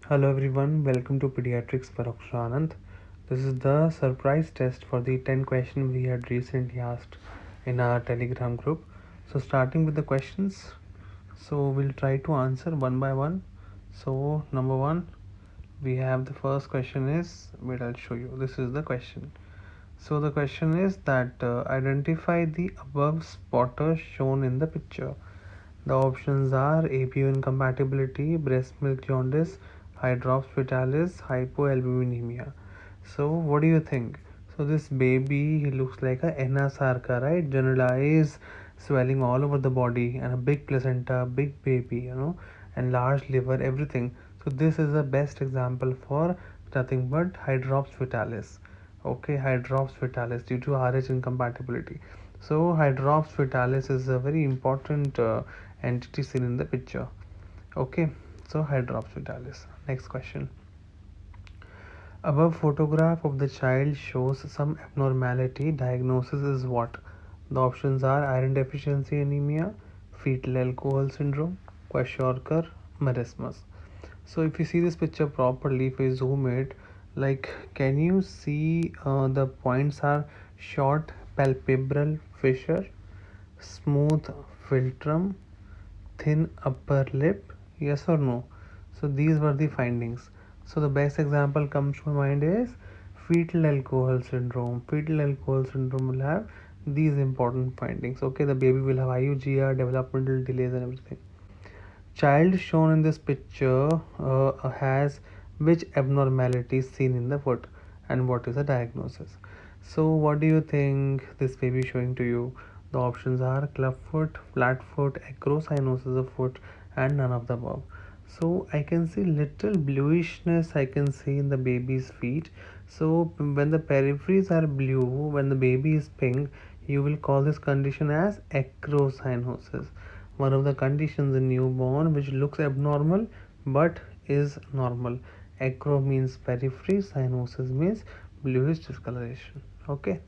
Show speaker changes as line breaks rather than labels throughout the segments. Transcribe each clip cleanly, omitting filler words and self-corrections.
Hello everyone, welcome to Pediatrics by Dr. Anand. This is the surprise test for the 10 questions we had recently asked in our Telegram group. So starting with the questions, so we'll try to answer one by one. So number one, we have the first question is, wait, I'll show you. This is the question. So the question is that identify the above spotters shown in the picture. The options are APO incompatibility, breast milk jaundice, hydrops fetalis, hypoalbuminemia. So what do you think? So this baby, he looks like a Enasarca, right? Generalized swelling all over the body and a big placenta, big baby, and large liver, everything. So this is the best example for nothing but hydrops fetalis. Okay, hydrops fetalis due to RH incompatibility. So hydrops fetalis is a very important entity seen in the picture. Okay, so hydrops fetalis. Next question. Above photograph of the child shows some abnormality. Diagnosis is what? The options are iron deficiency anemia, fetal alcohol syndrome, Kwashiorkor, marasmus. So if you see this picture properly, if I zoom it, like can you see the points are short palpebral fissure, smooth philtrum, thin upper lip, yes or no? So these were the findings. So the best example comes to my mind is fetal alcohol syndrome. Fetal alcohol syndrome will have these important findings. Okay, the baby will have IUGR, developmental delays and everything. Child shown in this picture has which abnormalities seen in the foot, and what is the diagnosis? So what do you think this baby is showing to you? The options are clubfoot, flatfoot, acrocyanosis of foot, and none of the above. So I can see little bluishness I can see in the baby's feet. So when the peripheries are blue, when the baby is pink, you will call this condition as acrocyanosis, one of the conditions in newborn which looks abnormal but is normal. Acro means periphery, cyanosis means bluish discoloration. Okay.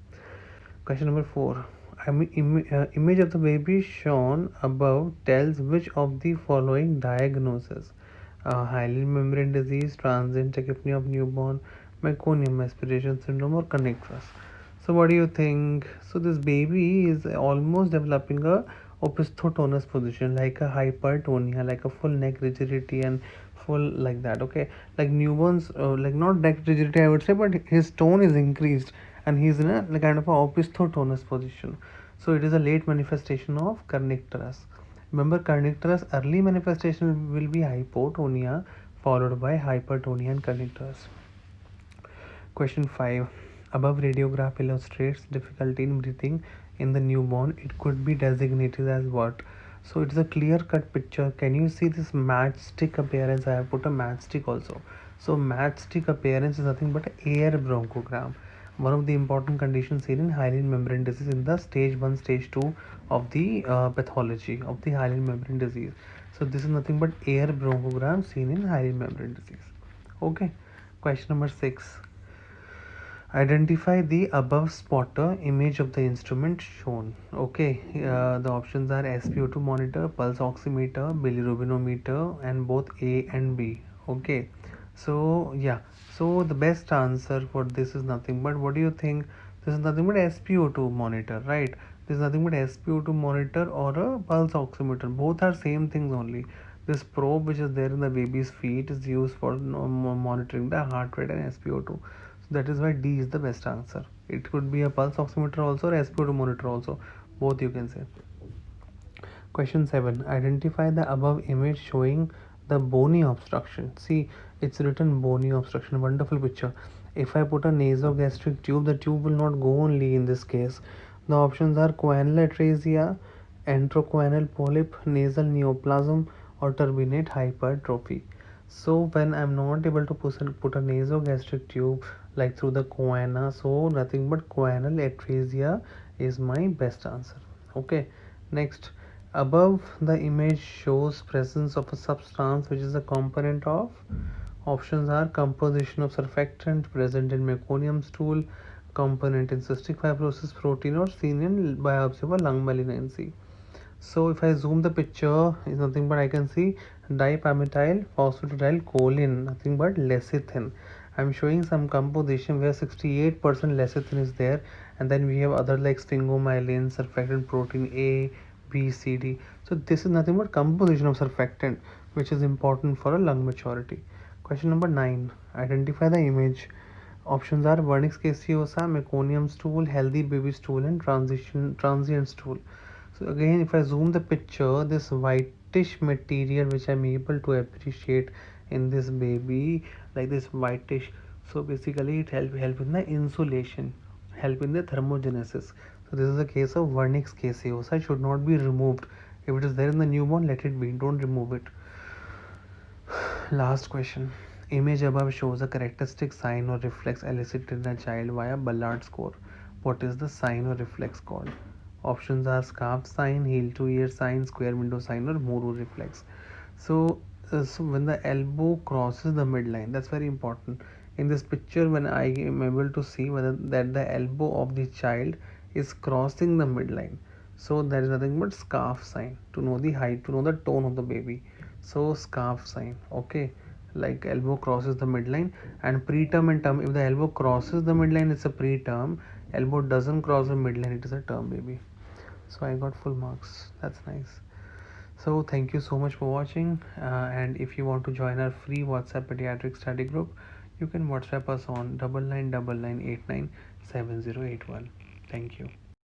Question number 4. Image of the baby shown above tells which of the following diagnosis? Hyaline membrane disease, transient tachypnea of newborn, meconium aspiration syndrome, or connectrus. So what do you think? So this baby is almost developing a opisthotonous position, like a hypertonia, like a full neck rigidity and full like that. Okay, like newborns, like not neck rigidity I would say, but his tone is increased and he's in a like kind of a opisthotonous position. So it is a late manifestation of kernicterus. Remember, kernicterus early manifestation will be hypotonia followed by hypertonia and kernicterus. Question 5. Above radiograph illustrates difficulty in breathing in the newborn. It could be designated as what? So it's a clear cut picture. Can you see this matchstick appearance? I have put a matchstick also. So matchstick appearance is nothing but air bronchogram. One of the important conditions seen in hyaline membrane disease in the stage 1, stage 2 of the pathology of the hyaline membrane disease. So this is nothing but air bronchogram seen in hyaline membrane disease. Okay. Question number 6. Identify the above spotter image of the instrument shown. Okay, the options are SpO2 monitor, pulse oximeter, bilirubinometer, and both A and B. Okay, so yeah, so the best answer for this is nothing but what do you think? This is nothing but SpO2 monitor, right? This is nothing but SpO2 monitor or a pulse oximeter. Both are same things only. This probe which is there in the baby's feet is used for monitoring the heart rate and SpO2. So that is why D is the best answer. It could be a pulse oximeter also or SpO2 monitor also. Both you can say. Question 7. Identify the above image showing the bony obstruction. See, it's written bony obstruction. Wonderful picture. If I put a nasogastric tube, the tube will not go only in this case. The options are choanal atresia, enterochoanal polyp, nasal neoplasm, or turbinate hypertrophy. So when I'm not able to put a nasogastric tube like through the choana, so nothing but choanal atresia is my best answer. Okay, next, above the image shows presence of a substance which is a component of, options are composition of surfactant present in meconium stool, component in cystic fibrosis protein, or seen in biopsy of a lung malignancy. So if I zoom the picture, is nothing but I can see dipalmityl phosphatidylcholine, nothing but lecithin. I'm showing some composition where 68% lecithin is there, and then we have other like sphingomyelin, surfactant protein A, B, C, D. So this is nothing but composition of surfactant, which is important for a lung maturity. Question number 9. Identify the image. Options are Wernicke's caseosa, meconium stool, healthy baby stool, and transient stool. So again, if I zoom the picture, this whitish material which I'm able to appreciate in this baby, like this whitish. So basically, it help in the insulation, help in the thermogenesis. So this is a case of Wernicke's caseosa. Should not be removed. If it is there in the newborn, let it be. Don't remove it. Last question. Image above shows a characteristic sign or reflex elicited in a child via Ballard score. What is the sign or reflex called? Options are scarf sign, heel to ear sign, square window sign, or Moro reflex. So when the elbow crosses the midline, that's very important. In this picture, when I am able to see whether that the elbow of the child is crossing the midline, so there is nothing but scarf sign to know the height, to know the tone of the baby. So scarf sign, okay, like elbow crosses the midline. And preterm and term, if the elbow crosses the midline, it's a preterm. Elbow doesn't cross the midline, it is a term baby. So I got full marks. That's nice. So thank you so much for watching, and if you want to join our free WhatsApp pediatric study group, you can WhatsApp us on 9999897081. Thank you.